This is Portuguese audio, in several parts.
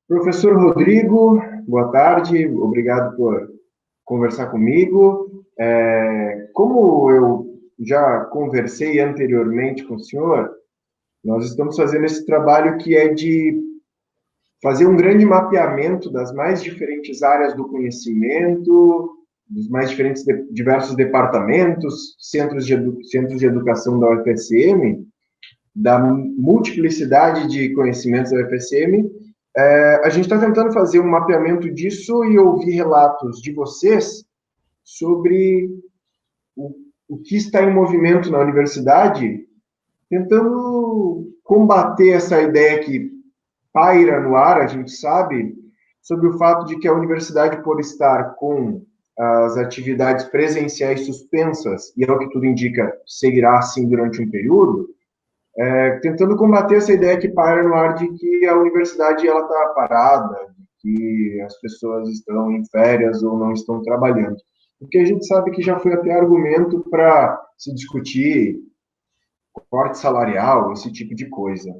Professor Rodrigo, boa tarde, obrigado por conversar comigo. Como eu já conversei anteriormente com o senhor, nós estamos fazendo esse trabalho que é de fazer um grande mapeamento das mais diferentes áreas do conhecimento, dos mais diferentes diversos departamentos, centros de educação da UFSM, da multiplicidade de conhecimentos da UFSM. A gente está tentando fazer um mapeamento disso e ouvir relatos de vocês sobre o, o que está em movimento na universidade, tentando combater essa ideia que paira no ar, a gente sabe, sobre o fato de que a universidade, por estar com as atividades presenciais suspensas, e é o que tudo indica, seguirá assim durante um período, tentando combater essa ideia que paira no ar de que a universidade ela está parada, de que as pessoas estão em férias ou não estão trabalhando. Porque a gente sabe que já foi até argumento para se discutir corte salarial, esse tipo de coisa.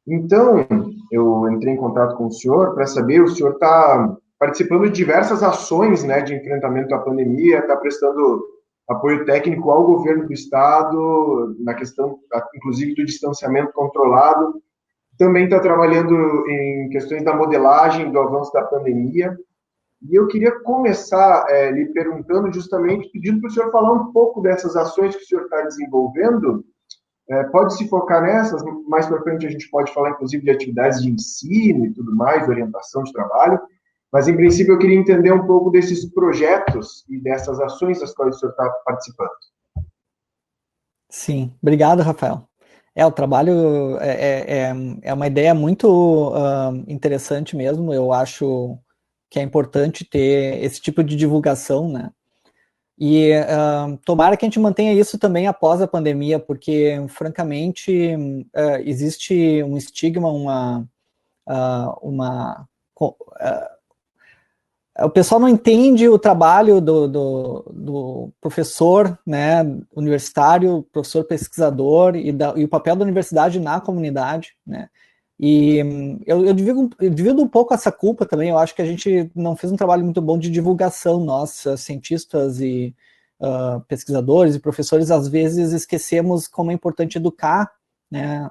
Então, eu entrei em contato com o senhor para saber, o senhor está participando de diversas ações, né, de enfrentamento à pandemia, está prestando apoio técnico ao governo do estado, na questão, inclusive, do distanciamento controlado, também está trabalhando em questões da modelagem do avanço da pandemia, e eu queria começar lhe perguntando, justamente, pedindo para o senhor falar um pouco dessas ações que o senhor está desenvolvendo. Pode se focar nessas, mais para frente a gente pode falar, inclusive, de atividades de ensino e tudo mais, de orientação de trabalho, mas, em princípio, eu queria entender um pouco desses projetos e dessas ações das quais o senhor está participando. Sim, obrigado, Rafael. O trabalho é uma ideia muito interessante mesmo. Eu acho que é importante ter esse tipo de divulgação, né? E tomara que a gente mantenha isso também após a pandemia, porque, francamente, existe um estigma, uma o pessoal não entende o trabalho do professor, né, universitário, professor pesquisador e o papel da universidade na comunidade, né? E eu divido um pouco essa culpa também. Eu acho que a gente não fez um trabalho muito bom de divulgação. Nós, cientistas e pesquisadores e professores, às vezes esquecemos como é importante educar, né,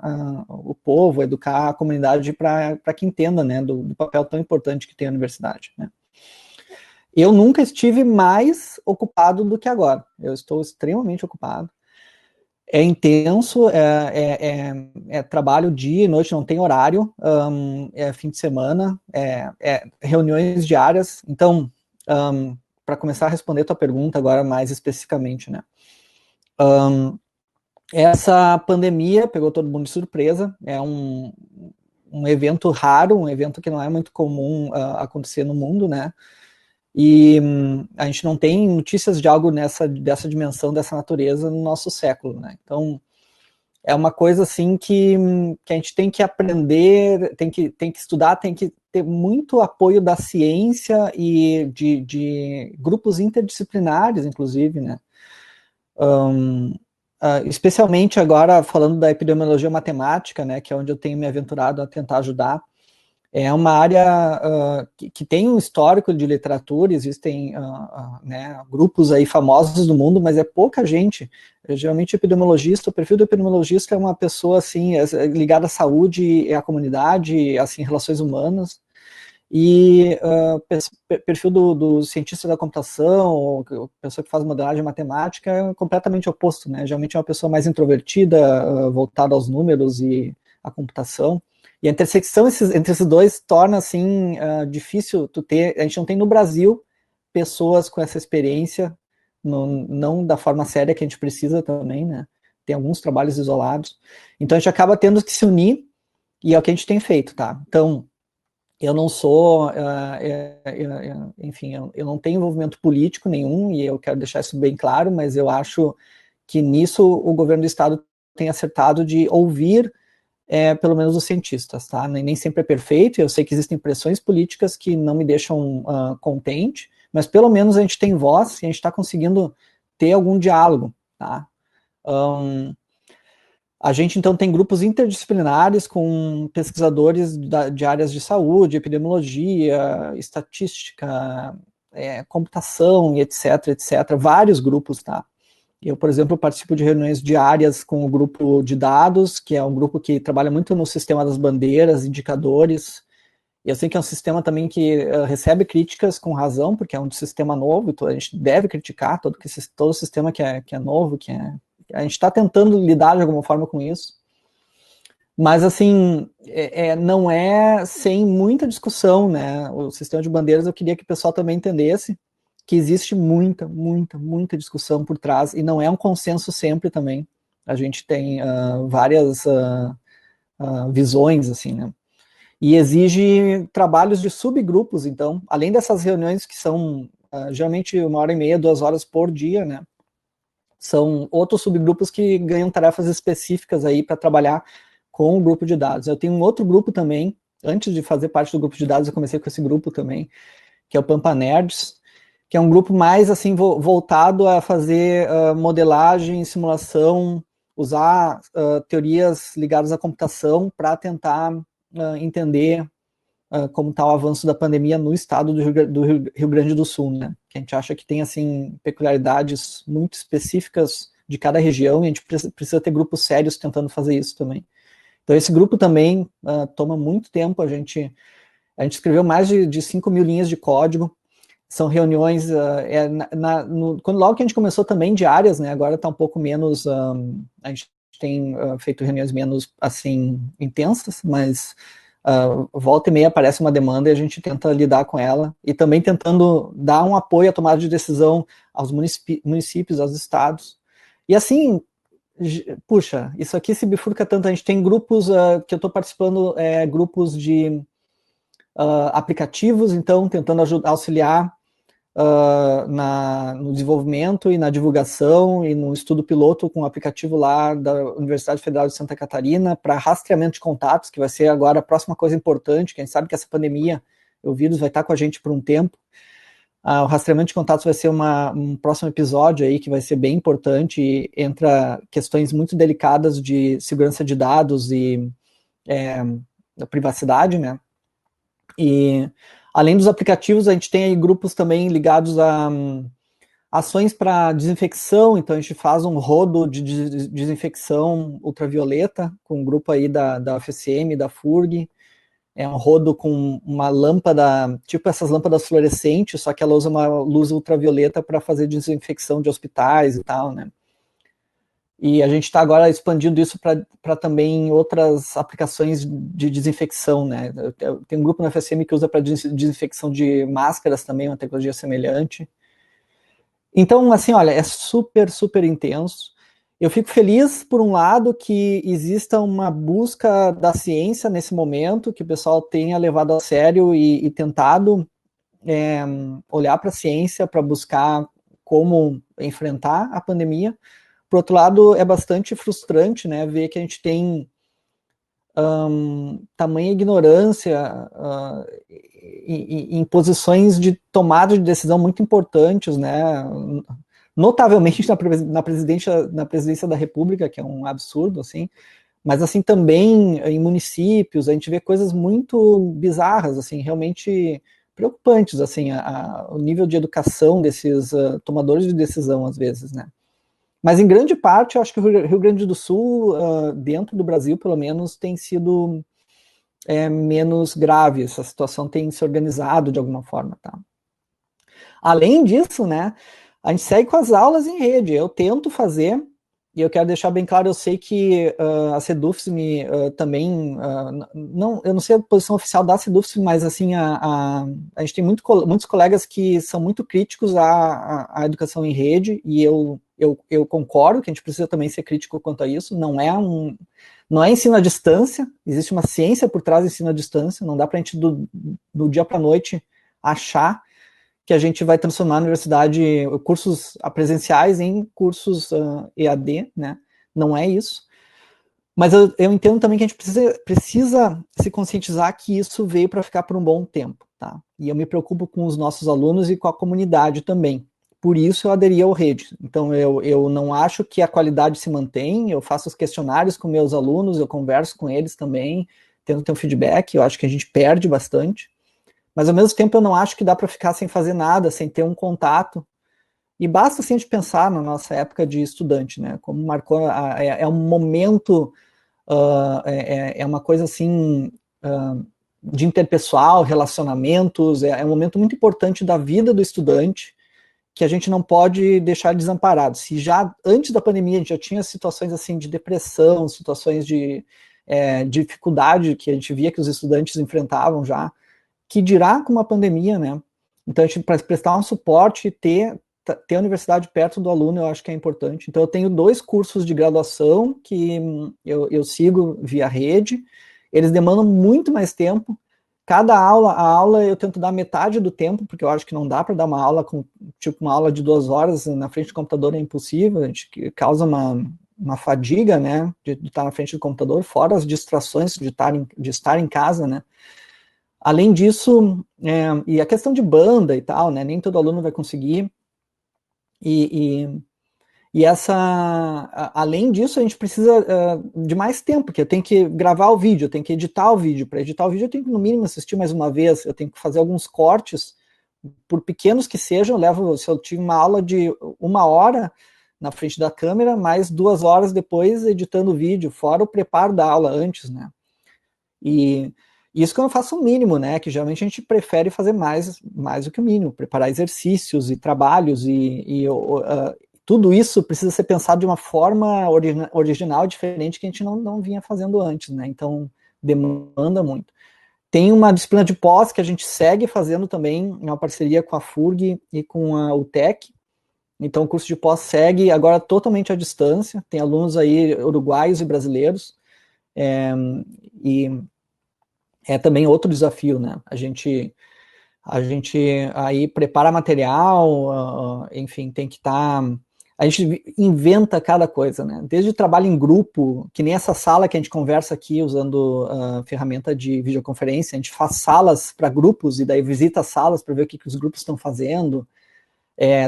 o povo, educar a comunidade para que entenda, né, do papel tão importante que tem a universidade, né? Eu nunca estive mais ocupado do que agora. Eu estou extremamente ocupado. É intenso, é trabalho dia e noite, não tem horário, é fim de semana, reuniões diárias. Então, para começar a responder a tua pergunta agora mais especificamente, né? Essa pandemia pegou todo mundo de surpresa, é um evento raro, um evento que não é muito comum acontecer no mundo, né? E a gente não tem notícias de algo dessa dimensão, dessa natureza no nosso século, né? Então, é uma coisa assim que a gente tem que aprender, tem que estudar, tem que ter muito apoio da ciência e de grupos interdisciplinares, inclusive, né? Especialmente agora falando da epidemiologia matemática, né, que é onde eu tenho me aventurado a tentar ajudar. É uma área que tem um histórico de literatura, existem né, grupos aí famosos do mundo, mas é pouca gente. Geralmente o perfil do epidemiologista é uma pessoa assim, ligada à saúde e à comunidade, assim, relações humanas. E perfil do cientista da computação, ou pessoa que faz modelagem matemática, é completamente oposto, né? Geralmente é uma pessoa mais introvertida, voltada aos números e à computação. E a intersecção entre esses dois torna, assim, difícil tu ter. A gente não tem no Brasil pessoas com essa experiência, não da forma séria que a gente precisa também, né? Tem alguns trabalhos isolados. Então a gente acaba tendo que se unir, e é o que a gente tem feito, tá? Então, eu não sou, enfim, eu não tenho envolvimento político nenhum, e eu quero deixar isso bem claro, mas eu acho que nisso o governo do estado tem acertado de ouvir pelo menos os cientistas, tá? Nem sempre é perfeito, eu sei que existem pressões políticas que não me deixam contente, mas pelo menos a gente tem voz e a gente está conseguindo ter algum diálogo, tá? A gente, então, tem grupos interdisciplinares com pesquisadores de áreas de saúde, epidemiologia, estatística, computação, etc, etc. Vários grupos, tá? Eu, por exemplo, participo de reuniões diárias com o grupo de dados, que é um grupo que trabalha muito no sistema das bandeiras, indicadores. E eu sei que é um sistema também que recebe críticas com razão, porque é um sistema novo, então a gente deve criticar todo sistema que é novo, a gente está tentando lidar de alguma forma com isso. Mas, assim, não é sem muita discussão, né? O sistema de bandeiras, eu queria que o pessoal também entendesse que existe muita, muita, muita discussão por trás, e não é um consenso sempre também. A gente tem várias visões, assim, né? E exige trabalhos de subgrupos, então, além dessas reuniões que são geralmente 1h30, 2 horas por dia, né? São outros subgrupos que ganham tarefas específicas aí para trabalhar com o grupo de dados. Eu tenho um outro grupo também, antes de fazer parte do grupo de dados, eu comecei com esse grupo também, que é o Pampa Nerds, que é um grupo mais assim voltado a fazer modelagem, simulação, usar teorias ligadas à computação para tentar entender como está o avanço da pandemia no estado do Rio Grande do Sul, né? Que a gente acha que tem assim peculiaridades muito específicas de cada região e a gente precisa ter grupos sérios tentando fazer isso também. Então esse grupo também toma muito tempo, a gente escreveu mais de 5 mil linhas de código, são reuniões, quando logo que a gente começou também diárias, né? Agora está um pouco menos, a gente tem feito reuniões menos assim intensas, mas volta e meia aparece uma demanda e a gente tenta lidar com ela, e também tentando dar um apoio à tomada de decisão aos municípios, aos estados. E assim, puxa, isso aqui se bifurca tanto, a gente tem grupos que eu estou participando, grupos de aplicativos, então tentando auxiliar no desenvolvimento e na divulgação e no estudo piloto com um aplicativo lá da Universidade Federal de Santa Catarina para rastreamento de contatos, que vai ser agora a próxima coisa importante, que a gente sabe que essa pandemia, o vírus vai estar com a gente por um tempo. O rastreamento de contatos vai ser um próximo episódio aí que vai ser bem importante, e entra questões muito delicadas de segurança de dados e privacidade, né? E além dos aplicativos, a gente tem aí grupos também ligados a ações para desinfecção, então a gente faz um rodo de desinfecção ultravioleta com um grupo aí da UFSM, da FURG, é um rodo com uma lâmpada, tipo essas lâmpadas fluorescentes, só que ela usa uma luz ultravioleta para fazer desinfecção de hospitais e tal, né? E a gente está agora expandindo isso para também outras aplicações de desinfecção, né? Tem um grupo na FSM que usa para desinfecção de máscaras também, uma tecnologia semelhante. Então, assim, olha, é super, super intenso. Eu fico feliz, por um lado, que exista uma busca da ciência nesse momento, que o pessoal tenha levado a sério e tentado olhar para a ciência para buscar como enfrentar a pandemia. Por outro lado, é bastante frustrante, né, ver que a gente tem tamanha ignorância em posições de tomada de decisão muito importantes, né, notavelmente na presidência da República, que é um absurdo, assim, mas assim também em municípios, a gente vê coisas muito bizarras, assim, realmente preocupantes, assim, o nível de educação desses tomadores de decisão, às vezes, né. Mas em grande parte, eu acho que o Rio Grande do Sul, dentro do Brasil, pelo menos, tem sido menos grave. Essa situação tem se organizado de alguma forma, tá? Além disso, né, a gente segue com as aulas em rede. Eu tento fazer, e eu quero deixar bem claro, eu sei que a CEDUFSM também, eu não sei a posição oficial da CEDUFSM, mas assim, a gente tem muitos colegas que são muito críticos à educação em rede, e eu concordo que a gente precisa também ser crítico quanto a isso. Não é ensino à distância, existe uma ciência por trás do ensino à distância, não dá para a gente do dia para a noite achar que a gente vai transformar a universidade, cursos presenciais em cursos EAD, né? Não é isso. Mas eu entendo também que a gente precisa se conscientizar que isso veio para ficar por um bom tempo, tá? E eu me preocupo com os nossos alunos e com a comunidade também, por isso eu aderi ao Rede. Então, eu não acho que a qualidade se mantém, eu faço os questionários com meus alunos, eu converso com eles também, tento ter um feedback, eu acho que a gente perde bastante, mas ao mesmo tempo eu não acho que dá para ficar sem fazer nada, sem ter um contato, e basta assim a gente pensar na nossa época de estudante, né, como marcou, é um momento, é uma coisa assim, de interpessoal, relacionamentos, é um momento muito importante da vida do estudante, que a gente não pode deixar desamparado. Se já antes da pandemia a gente já tinha situações assim de depressão, situações de dificuldade que a gente via que os estudantes enfrentavam já, que dirá com uma pandemia, né? Então, a gente, para prestar um suporte, ter a universidade perto do aluno, eu acho que é importante. Então, eu tenho 2 cursos de graduação que eu sigo via rede, eles demandam muito mais tempo. Cada aula, a aula eu tento dar metade do tempo, porque eu acho que não dá para dar uma aula com, tipo, uma aula de 2 horas na frente do computador é impossível, a gente causa uma fadiga, né, de estar na frente do computador, fora as distrações de estar em casa, né. Além disso, e a questão de banda e tal, né, nem todo aluno vai conseguir, e além disso, a gente precisa de mais tempo, porque eu tenho que gravar o vídeo, eu tenho que editar o vídeo. Para editar o vídeo, eu tenho que, no mínimo, assistir mais uma vez, eu tenho que fazer alguns cortes, por pequenos que sejam, se eu tive uma aula de 1 hora na frente da câmera, mais 2 horas depois editando o vídeo, fora o preparo da aula antes, né? E isso que eu faço o mínimo, né? Que geralmente a gente prefere fazer mais do que o mínimo, preparar exercícios e trabalhos tudo isso precisa ser pensado de uma forma original, diferente, que a gente não vinha fazendo antes, né? Então, demanda muito. Tem uma disciplina de pós que a gente segue fazendo também, em uma parceria com a FURG e com a UTEC. Então, o curso de pós segue agora totalmente à distância. Tem alunos aí uruguaios e brasileiros. E é também outro desafio, né? A gente aí prepara material, enfim, tem que estar. A gente inventa cada coisa, né? Desde trabalho em grupo, que nem essa sala que a gente conversa aqui usando a ferramenta de videoconferência, a gente faz salas para grupos e daí visita as salas para ver o que os grupos estão fazendo.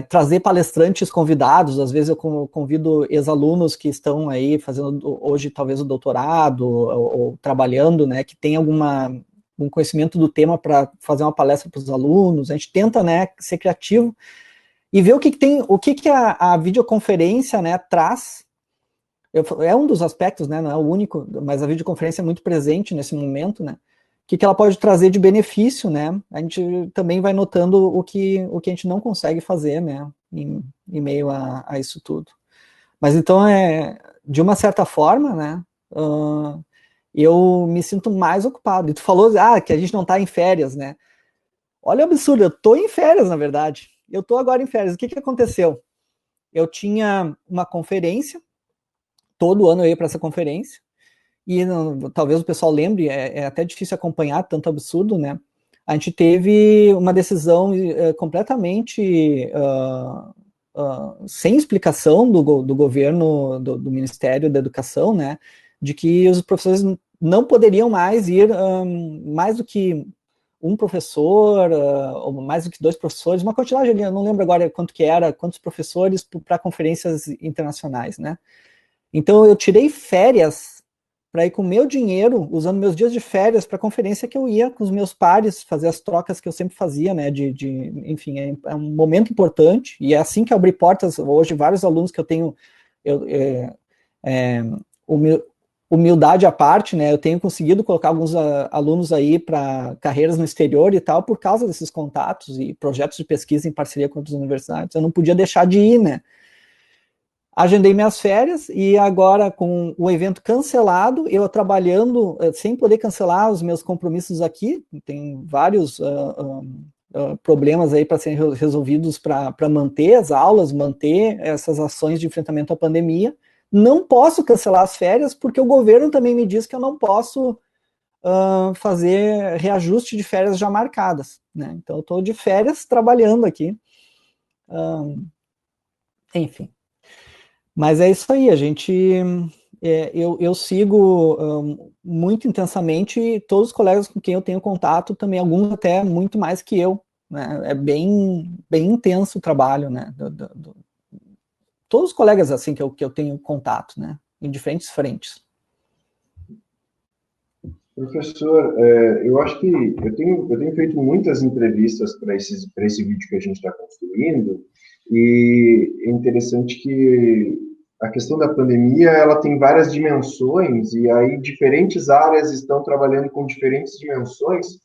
Trazer palestrantes convidados, às vezes eu convido ex-alunos que estão aí fazendo hoje talvez o doutorado ou trabalhando, né, que tem um conhecimento do tema para fazer uma palestra para os alunos. A gente tenta, né, ser criativo e ver o que a videoconferência, né, traz. É um dos aspectos, né, não é o único, mas a videoconferência é muito presente nesse momento, né? O que ela pode trazer de benefício, né? A gente também vai notando o que a gente não consegue fazer, né, em meio a isso tudo. Mas então, de uma certa forma, né, eu me sinto mais ocupado. E tu falou, que a gente não está em férias, né? Olha o absurdo, eu estou em férias, na verdade. Eu estou agora em férias. O que aconteceu? Eu tinha uma conferência, todo ano eu ia para essa conferência, e talvez o pessoal lembre, é até difícil acompanhar tanto absurdo, né? A gente teve uma decisão completamente sem explicação do governo, do Ministério da Educação, né? De que os professores não poderiam mais ir mais do que um professor, ou mais do que 2 professores, uma quantidade ali, eu não lembro agora quanto que era, quantos professores para conferências internacionais, né? Então eu tirei férias para ir com meu dinheiro, usando meus dias de férias para a conferência que eu ia com os meus pares, fazer as trocas que eu sempre fazia, né? Enfim, é um momento importante, e é assim que abri portas. Hoje, vários alunos que eu tenho, humildade à parte, né? Eu tenho conseguido colocar alguns alunos aí para carreiras no exterior e tal, por causa desses contatos e projetos de pesquisa em parceria com outras universidades. Eu não podia deixar de ir, né? Agendei minhas férias e agora, com o evento cancelado, eu trabalhando sem poder cancelar os meus compromissos aqui, tem vários problemas aí para serem resolvidos para manter as aulas, manter essas ações de enfrentamento à pandemia. Não posso cancelar as férias porque o governo também me diz que eu não posso fazer reajuste de férias já marcadas, né? Então eu estou de férias trabalhando aqui. Enfim. Mas é isso aí, eu sigo muito intensamente todos os colegas com quem eu tenho contato, também alguns até muito mais que eu, né? É bem intenso o trabalho, né? Todos os colegas assim que eu tenho contato, né? Em diferentes frentes. Professor, eu acho que eu tenho feito muitas entrevistas para esse vídeo que a gente está construindo, e é interessante que a questão da pandemia ela tem várias dimensões, e aí diferentes áreas estão trabalhando com diferentes dimensões,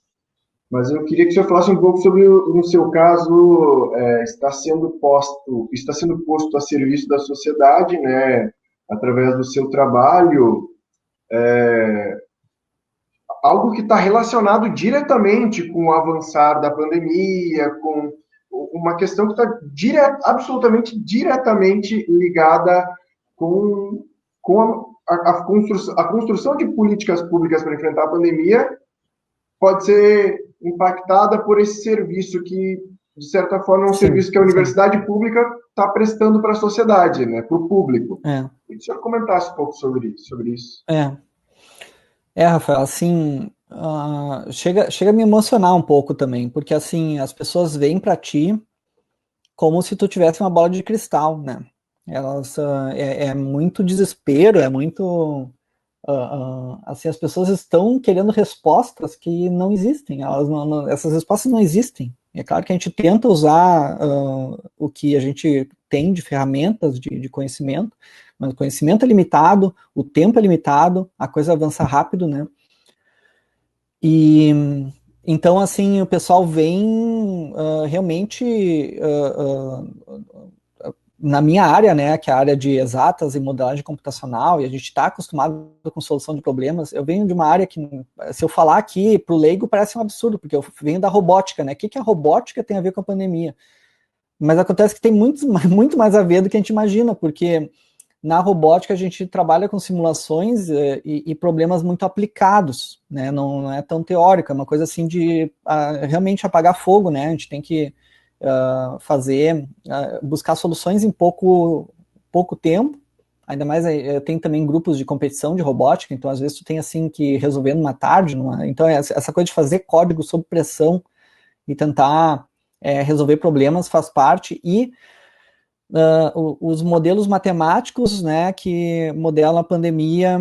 mas eu queria que o senhor falasse um pouco sobre, no seu caso, está sendo posto a serviço da sociedade, né, através do seu trabalho, algo que está relacionado diretamente com o avançar da pandemia, com uma questão que está absolutamente diretamente ligada com a construção de políticas públicas para enfrentar a pandemia, pode ser impactada por esse serviço que, de certa forma, é um serviço que a universidade pública está prestando para a sociedade, né, para o público. Queria que o senhor comentasse um pouco sobre isso. Rafael, assim, chega a me emocionar um pouco também, porque assim, as pessoas vêm para ti como se tu tivesse uma bola de cristal, né? Elas, é muito desespero, é muito, assim, as pessoas estão querendo respostas que não existem, essas respostas não existem. É claro que a gente tenta usar o que a gente tem de ferramentas de conhecimento, mas o conhecimento é limitado, o tempo é limitado, a coisa avança rápido, né? E então, assim, o pessoal vem realmente na minha área, né, que é a área de exatas e modelagem computacional, e a gente está acostumado com solução de problemas. Eu venho de uma área que, se eu falar aqui para o leigo, parece um absurdo, porque eu venho da robótica, né? O que a robótica tem a ver com a pandemia? Mas acontece que tem muito mais a ver do que a gente imagina, porque na robótica a gente trabalha com simulações e problemas muito aplicados, né? Não é tão teórico, é uma coisa assim de realmente apagar fogo, né? A gente tem que buscar soluções em pouco tempo. Ainda mais eu tenho também grupos de competição de robótica, então às vezes tu tem assim que resolver numa tarde, então essa coisa de fazer código sob pressão e tentar resolver problemas faz parte, e os modelos matemáticos, né, que modelam a pandemia,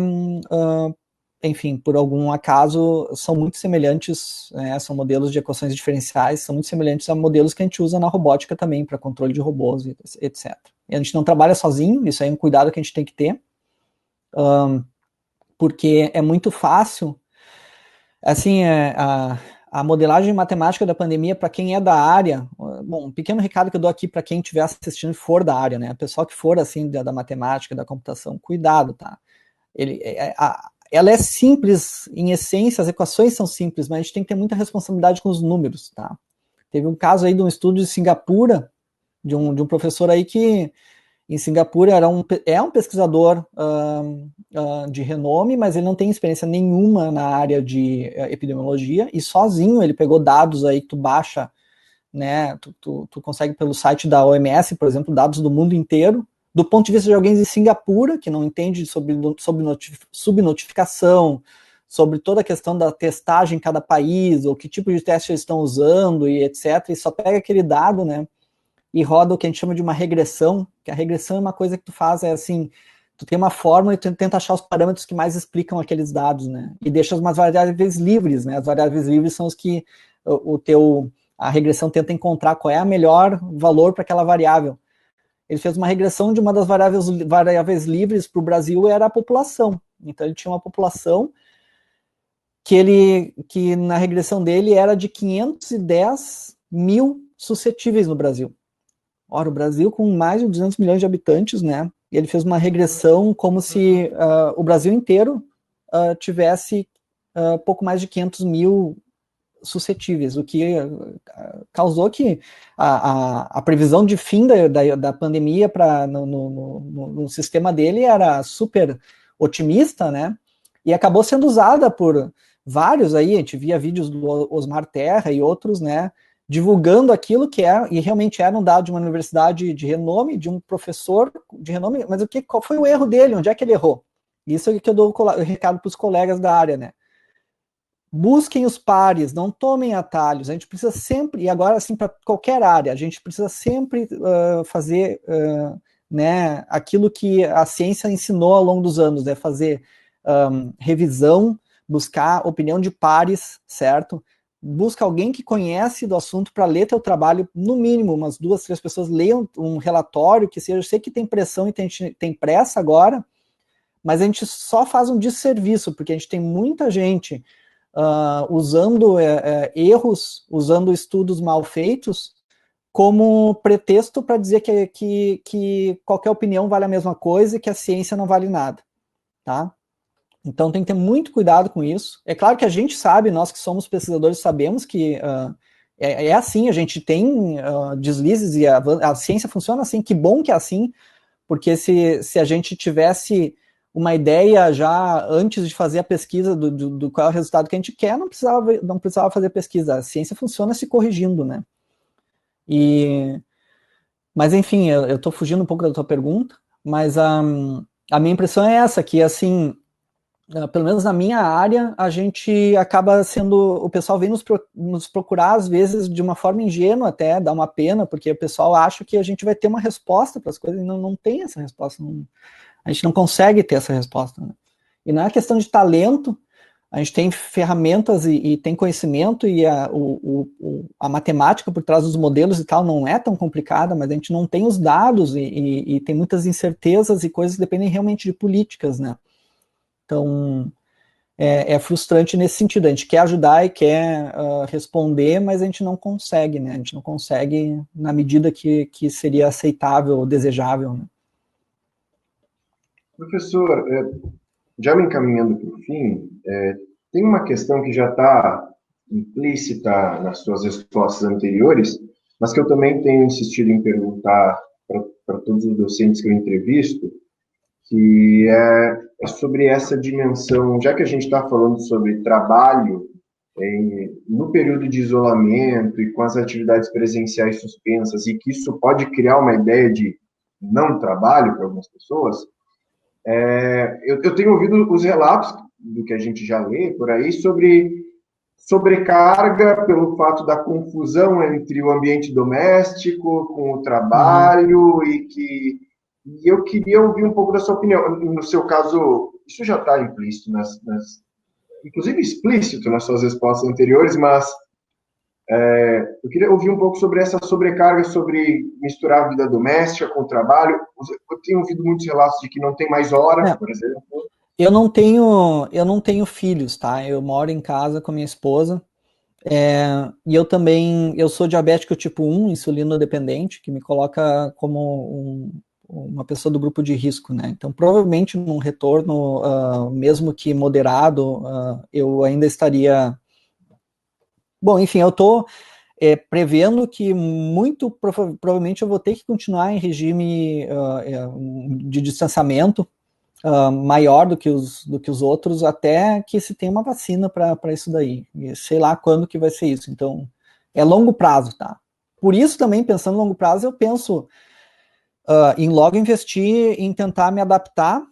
enfim, por algum acaso, são muito semelhantes, né, são modelos de equações diferenciais, são muito semelhantes a modelos que a gente usa na robótica também, para controle de robôs, etc. E a gente não trabalha sozinho, isso é um cuidado que a gente tem que ter, porque é muito fácil, assim, a modelagem matemática da pandemia, para quem é da área, bom, um pequeno recado que eu dou aqui para quem estiver assistindo e for da área, né, o pessoal que for, assim, da matemática, da computação, cuidado, tá? Ela é simples, em essência, as equações são simples, mas a gente tem que ter muita responsabilidade com os números, tá? Teve um caso aí de um estudo de Singapura, de um professor aí que, em Singapura, é um pesquisador de renome, mas ele não tem experiência nenhuma na área de epidemiologia, e sozinho ele pegou dados aí que tu baixa, né, tu consegue pelo site da OMS, por exemplo, dados do mundo inteiro, do ponto de vista de alguém de Singapura, que não entende sobre subnotificação, sobre toda a questão da testagem em cada país, ou que tipo de teste eles estão usando, e etc., e só pega aquele dado, né, e roda o que a gente chama de uma regressão, que a regressão é uma coisa que tu faz, é assim, tu tem uma fórmula e tu tenta achar os parâmetros que mais explicam aqueles dados, né, e deixa umas variáveis livres, né, as variáveis livres são os que a regressão tenta encontrar qual é a melhor valor para aquela variável. Ele fez uma regressão de uma das variáveis livres para o Brasil, era a população. Então ele tinha uma população que na regressão dele era de 510 mil suscetíveis no Brasil. Ora, o Brasil com mais de 200 milhões de habitantes, né? E ele fez uma regressão como se o Brasil inteiro tivesse pouco mais de 500 mil suscetíveis, o que causou que a previsão de fim da pandemia no sistema dele era super otimista, né? E acabou sendo usada por vários aí, a gente via vídeos do Osmar Terra e outros, né? Divulgando aquilo que e realmente era um dado de uma universidade de renome, de um professor de renome, mas qual foi o erro dele? Onde é que ele errou? Isso é que eu dou o recado para os colegas da área, né? busquem os pares, não tomem atalhos. A gente precisa sempre, e agora assim para qualquer área, a gente precisa sempre fazer né, aquilo que a ciência ensinou ao longo dos anos, né, fazer revisão, buscar opinião de pares, certo? Busca alguém que conhece do assunto para ler teu trabalho, no mínimo, umas 2, 3 pessoas leiam um relatório que seja, eu sei que tem pressão e tem pressa agora, mas a gente só faz um desserviço, porque a gente tem muita gente usando erros, usando estudos mal feitos como pretexto para dizer que qualquer opinião vale a mesma coisa e que a ciência não vale nada, tá? Então tem que ter muito cuidado com isso. É claro que a gente sabe, nós que somos pesquisadores sabemos que é assim, a gente tem deslizes e a ciência funciona assim, que bom que é assim, porque se a gente tivesse uma ideia já antes de fazer a pesquisa do qual é o resultado que a gente quer, não precisava fazer pesquisa. A ciência funciona se corrigindo, né? Mas enfim, eu estou fugindo um pouco da tua pergunta, mas a minha impressão é essa, que assim, pelo menos na minha área, a gente acaba sendo, o pessoal vem nos procurar às vezes de uma forma ingênua até, dá uma pena, porque o pessoal acha que a gente vai ter uma resposta para as coisas e não tem essa resposta, a gente não consegue ter essa resposta, né? E não é questão de talento, a gente tem ferramentas e tem conhecimento e a matemática por trás dos modelos e tal não é tão complicada, mas a gente não tem os dados e tem muitas incertezas e coisas que dependem realmente de políticas, né? Então, é frustrante nesse sentido. A gente quer ajudar e quer responder, mas a gente não consegue, né? A gente não consegue na medida que seria aceitável ou desejável, né? Professor, já me encaminhando para o fim, tem uma questão que já está implícita nas suas respostas anteriores, mas que eu também tenho insistido em perguntar para todos os docentes que eu entrevisto, que é sobre essa dimensão, já que a gente está falando sobre trabalho no período de isolamento e com as atividades presenciais suspensas, e que isso pode criar uma ideia de não trabalho para algumas pessoas, eu tenho ouvido os relatos do que a gente já lê por aí sobre sobrecarga pelo fato da confusão entre o ambiente doméstico com o trabalho e eu queria ouvir um pouco da sua opinião. No seu caso, isso já está implícito inclusive explícito nas suas respostas anteriores, mas eu queria ouvir um pouco sobre essa sobrecarga, sobre misturar a vida doméstica com o trabalho. Eu tenho ouvido muitos relatos de que não tem mais hora, por exemplo. Eu não tenho filhos, tá? Eu moro em casa com a minha esposa. E eu sou diabético tipo 1, insulino dependente, que me coloca como uma pessoa do grupo de risco, né? Então, provavelmente, num retorno, mesmo que moderado, eu ainda estaria. Bom, enfim, eu estou prevendo que muito provavelmente eu vou ter que continuar em regime de distanciamento maior do que os outros, até que se tenha uma vacina para isso daí. E sei lá quando que vai ser isso. Então, é longo prazo, tá? Por isso também, pensando em longo prazo, eu penso em logo investir em tentar me adaptar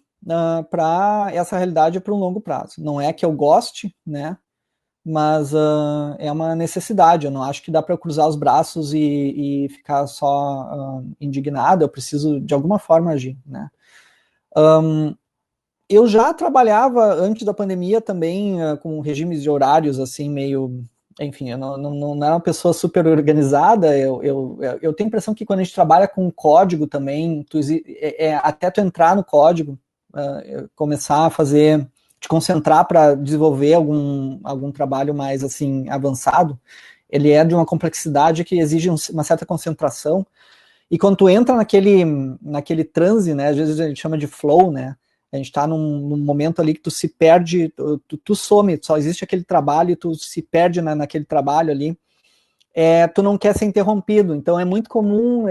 para essa realidade para um longo prazo. Não é que eu goste, né? Mas é uma necessidade. Eu não acho que dá para cruzar os braços e ficar só indignado. Eu preciso, de alguma forma, agir, né? Eu já trabalhava antes da pandemia também com regimes de horários assim meio, enfim, eu não era uma pessoa super organizada. Eu tenho a impressão que quando a gente trabalha com código também, até tu entrar no código, começar a fazer, te concentrar para desenvolver algum trabalho mais assim avançado, ele é de uma complexidade que exige uma certa concentração. E quando tu entra naquele transe, né, às vezes a gente chama de flow, né, a gente está num momento ali que tu se perde, tu some, só existe aquele trabalho e tu se perde naquele trabalho ali, tu não quer ser interrompido. Então é muito comum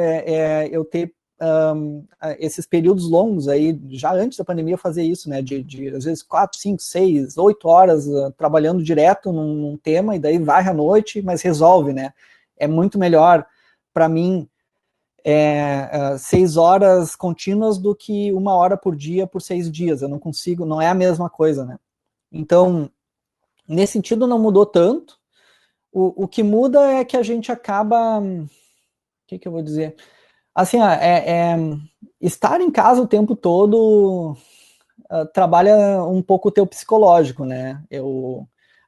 eu ter esses períodos longos aí, já antes da pandemia eu fazia isso, né, de às vezes 4, 5, 6, 8 horas trabalhando direto num tema e daí varre à noite, mas resolve, né. É muito melhor para mim 6 horas contínuas do que 1 hora por dia por 6 dias. Eu não consigo, não é a mesma coisa, né? Então, nesse sentido não mudou tanto. O que muda é que a gente acaba... O que eu vou dizer? Assim, estar em casa o tempo todo trabalha um pouco o teu psicológico, né?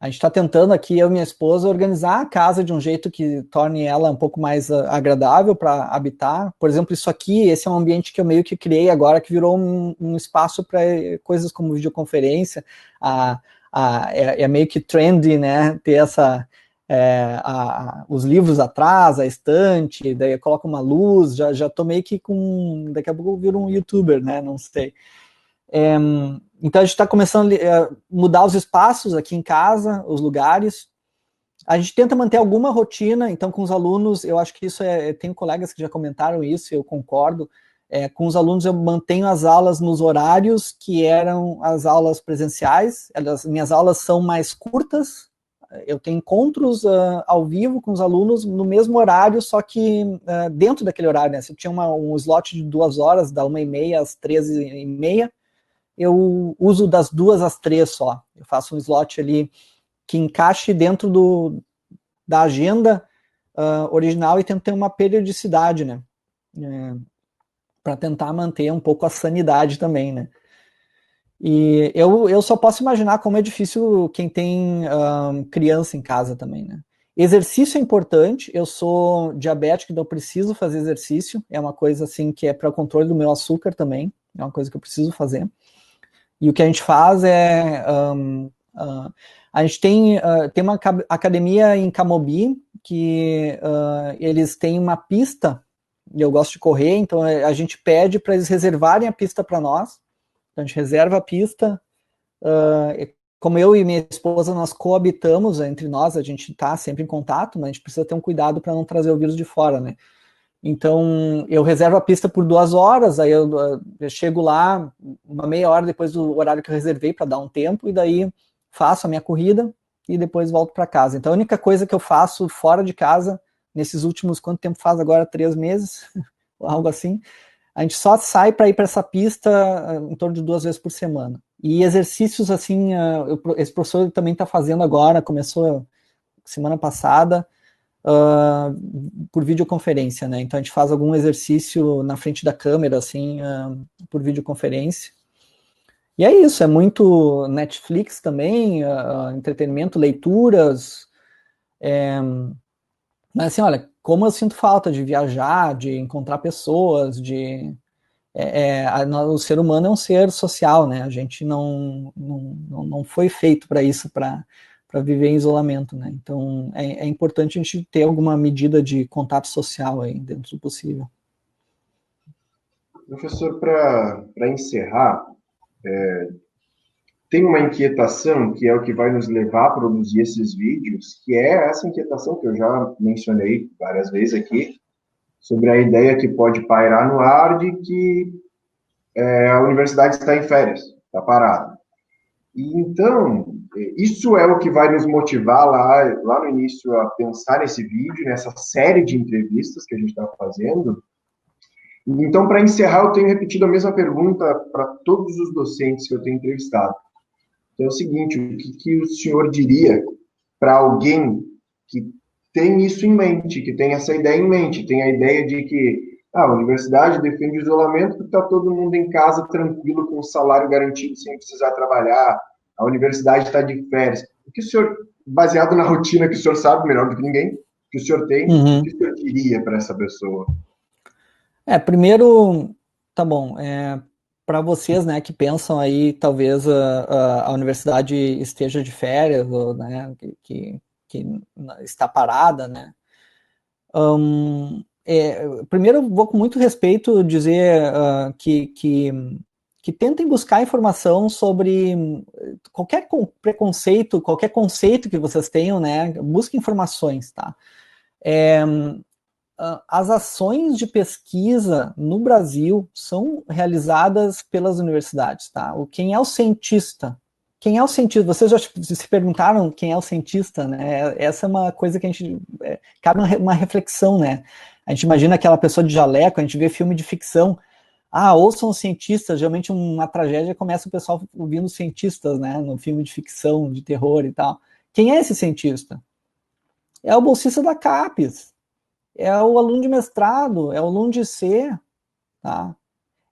A gente está tentando aqui, eu e minha esposa, organizar a casa de um jeito que torne ela um pouco mais agradável para habitar. Por exemplo, isso aqui, esse é um ambiente que eu meio que criei agora, que virou um espaço para coisas como videoconferência. É meio que trendy, né? Ter os livros atrás, a estante, daí eu coloco uma luz, já tô meio que daqui a pouco eu viro um youtuber, né? Não sei. Então a gente está começando a mudar os espaços aqui em casa, os lugares. A gente tenta manter alguma rotina, então com os alunos, eu acho que isso tenho colegas que já comentaram isso, eu concordo. Com os alunos eu mantenho as aulas nos horários que eram as aulas presenciais. Minhas aulas são mais curtas, eu tenho encontros ao vivo com os alunos no mesmo horário, só que dentro daquele horário, né? Se eu tinha um slot de 2 horas, da 1h30 às 13h30, eu uso das 2 às 3 só. Eu faço um slot ali que encaixe dentro da agenda original e tento ter uma periodicidade, né? Para tentar manter um pouco a sanidade também, né? E eu só posso imaginar como é difícil quem tem criança em casa também, né? Exercício é importante, eu sou diabético, então eu preciso fazer exercício, é uma coisa assim que é para o controle do meu açúcar também, é uma coisa que eu preciso fazer. E o que a gente faz a gente tem uma academia em Camobi, que eles têm uma pista, e eu gosto de correr, então a gente pede para eles reservarem a pista para nós. Então a gente reserva a pista, como eu e minha esposa, nós coabitamos entre nós, a gente está sempre em contato, mas a gente precisa ter um cuidado para não trazer o vírus de fora, né? Então, eu reservo a pista por 2 horas, aí eu chego lá uma meia hora depois do horário que eu reservei para dar um tempo, e daí faço a minha corrida e depois volto para casa. Então, a única coisa que eu faço fora de casa, nesses últimos, quanto tempo faz agora? 3 meses, algo assim, a gente só sai para ir para essa pista em torno de 2 vezes por semana. E exercícios, assim, esse professor também está fazendo agora, começou semana passada, por videoconferência, né? Então a gente faz algum exercício na frente da câmera, assim, por videoconferência. E é isso, é muito Netflix também, entretenimento, leituras. Mas assim, olha, como eu sinto falta de viajar, de encontrar pessoas, o ser humano é um ser social, né? A gente não foi feito para isso, para viver em isolamento, né? Então é importante a gente ter alguma medida de contato social aí dentro do possível. Professor, para encerrar, tem uma inquietação que é o que vai nos levar a produzir esses vídeos, que é essa inquietação que eu já mencionei várias vezes aqui, sobre a ideia que pode pairar no ar de que a universidade está em férias, está parada. E então, isso é o que vai nos motivar lá no início a pensar nesse vídeo, nessa série de entrevistas que a gente está fazendo. E então, para encerrar, eu tenho repetido a mesma pergunta para todos os docentes que eu tenho entrevistado. Então, é o seguinte, o que o senhor diria para alguém que tem isso em mente, que tem essa ideia em mente, tem a ideia de que a universidade defende o isolamento porque está todo mundo em casa tranquilo, com o salário garantido, sem precisar trabalhar, a universidade está de férias. O que o senhor, baseado na rotina que o senhor sabe melhor do que ninguém, que o senhor tem, o que o senhor diria para essa pessoa? Primeiro, tá bom, para vocês, né, que pensam aí, talvez a universidade esteja de férias, ou, né, que está parada, né, primeiro, vou com muito respeito dizer que tentem buscar informação sobre qualquer preconceito, qualquer conceito que vocês tenham, né? Busquem informações, tá? As ações de pesquisa no Brasil são realizadas pelas universidades, tá? Quem é o cientista? Quem é o cientista? Vocês já se perguntaram quem é o cientista, né? Essa é uma coisa que a gente... cabe uma reflexão, né? A gente imagina aquela pessoa de jaleco, a gente vê filme de ficção. Ouçam os cientistas, geralmente uma tragédia começa o pessoal ouvindo cientistas, né? No filme de ficção, de terror e tal. Quem é esse cientista? É o bolsista da CAPES, é o aluno de mestrado, é o aluno de C, tá?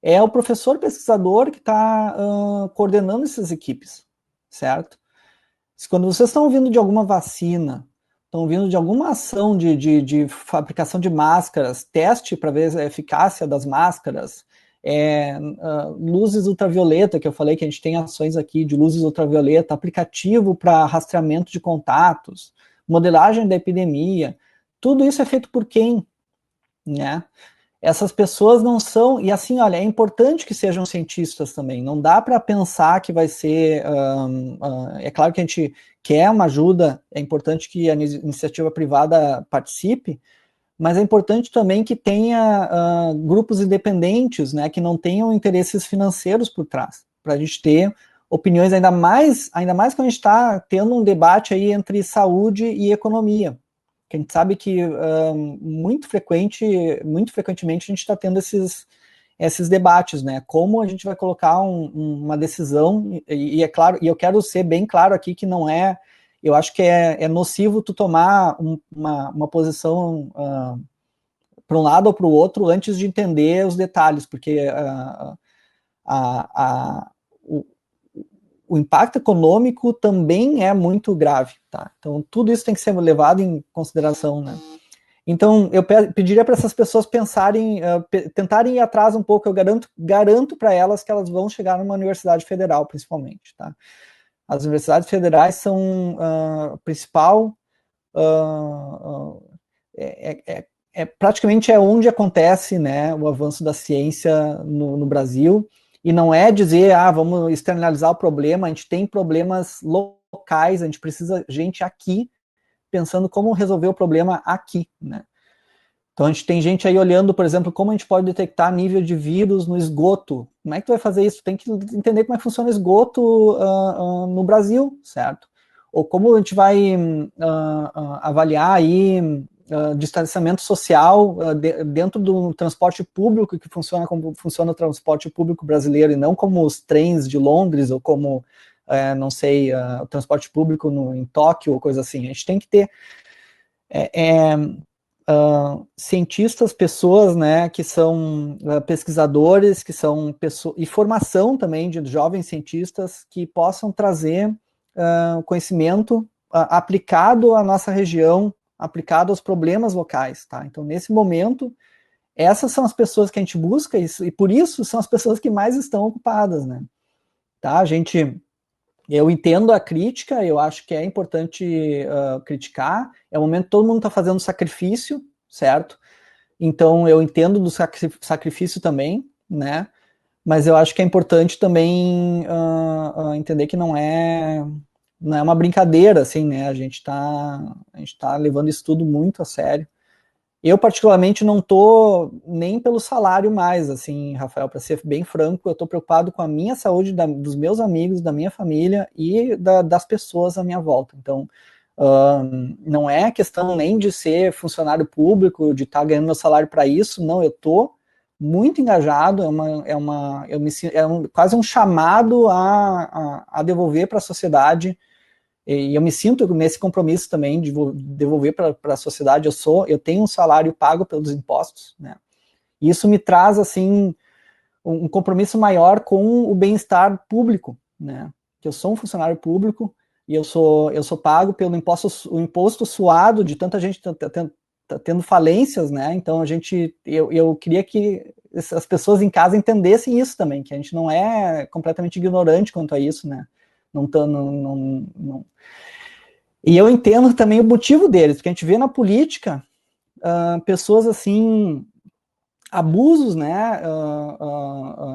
É o professor pesquisador que está coordenando essas equipes, certo? Quando vocês estão vindo de alguma vacina, estão vindo de alguma ação de fabricação de máscaras, teste para ver a eficácia das máscaras, luzes ultravioleta, que eu falei que a gente tem ações aqui de luzes ultravioleta, aplicativo para rastreamento de contatos, modelagem da epidemia, tudo isso é feito por quem? Né? Essas pessoas não são, e assim, olha, é importante que sejam cientistas também, não dá para pensar que vai ser, é claro que a gente quer uma ajuda, é importante que a iniciativa privada participe, mas é importante também que tenha grupos independentes, né, que não tenham interesses financeiros por trás, para a gente ter opiniões ainda mais quando a gente está tendo um debate aí entre saúde e economia, que a gente sabe que muito frequentemente a gente está tendo esses debates, né? Como a gente vai colocar uma decisão, e é claro, e eu quero ser bem claro aqui que não é, eu acho que é nocivo tu tomar uma posição para um lado ou para o outro antes de entender os detalhes, porque o impacto econômico também é muito grave, tá? Então, tudo isso tem que ser levado em consideração, né? Então, eu pediria para essas pessoas pensarem, tentarem ir atrás um pouco, eu garanto para elas que elas vão chegar numa universidade federal, principalmente, tá? As universidades federais são a principal, praticamente é onde acontece, né, o avanço da ciência no Brasil, e não é dizer, vamos externalizar o problema, a gente tem problemas locais, a gente precisa de gente aqui, pensando como resolver o problema aqui, né. Então a gente tem gente aí olhando, por exemplo, como a gente pode detectar nível de vírus no esgoto. Como é que tu vai fazer isso? Tem que entender como é que funciona o esgoto no Brasil, certo? Ou como a gente vai avaliar aí distanciamento social dentro do transporte público, que funciona como funciona o transporte público brasileiro, e não como os trens de Londres, ou como, não sei, o transporte público em Tóquio, ou coisa assim. A gente tem que ter cientistas, pessoas, né, que são pesquisadores, que são pessoas, e formação também de jovens cientistas que possam trazer conhecimento aplicado à nossa região, aplicado aos problemas locais, tá? Então, nesse momento, essas são as pessoas que a gente busca, e por isso são as pessoas que mais estão ocupadas, né? Tá? Eu entendo a crítica, eu acho que é importante criticar, é o momento que todo mundo está fazendo sacrifício, certo? Então eu entendo do sacrifício também, né? Mas eu acho que é importante também entender que não é uma brincadeira, assim, né? A gente tá levando isso tudo muito a sério. Eu, particularmente, não tô nem pelo salário mais, assim, Rafael, para ser bem franco, eu tô preocupado com a minha saúde, dos meus amigos, da minha família e das pessoas à minha volta. Então, não é questão nem de ser funcionário público, de estar ganhando meu salário para isso, não, eu tô muito engajado, quase um chamado a devolver para a sociedade, e eu me sinto nesse compromisso também de devolver para a sociedade. Eu tenho um salário pago pelos impostos, né? E isso me traz assim um compromisso maior com o bem-estar público, né? Que eu sou um funcionário público e eu sou pago pelo o imposto suado de tanta gente tendo falências, né? Então eu queria que as pessoas em casa entendessem isso também, que a gente não é completamente ignorante quanto a isso, né? Não. E eu entendo também o motivo deles, porque a gente vê na política pessoas assim, abusos, né,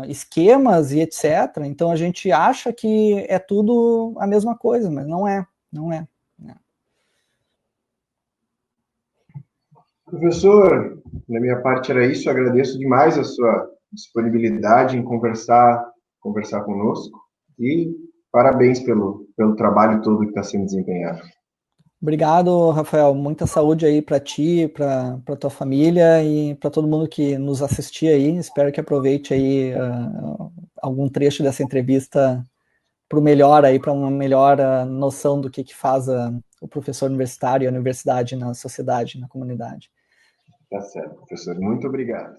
esquemas e etc. Então a gente acha que é tudo a mesma coisa, mas não é, não é. Professor, da minha parte era isso. Eu agradeço demais a sua disponibilidade em conversar conosco e parabéns pelo trabalho todo que está sendo desempenhado. Obrigado, Rafael. Muita saúde aí para ti, para tua família e para todo mundo que nos assistir aí. Espero que aproveite aí algum trecho dessa entrevista o melhor aí, para uma melhor noção do que faz o professor universitário e a universidade na sociedade, na comunidade. Tá certo, professor. Muito obrigado.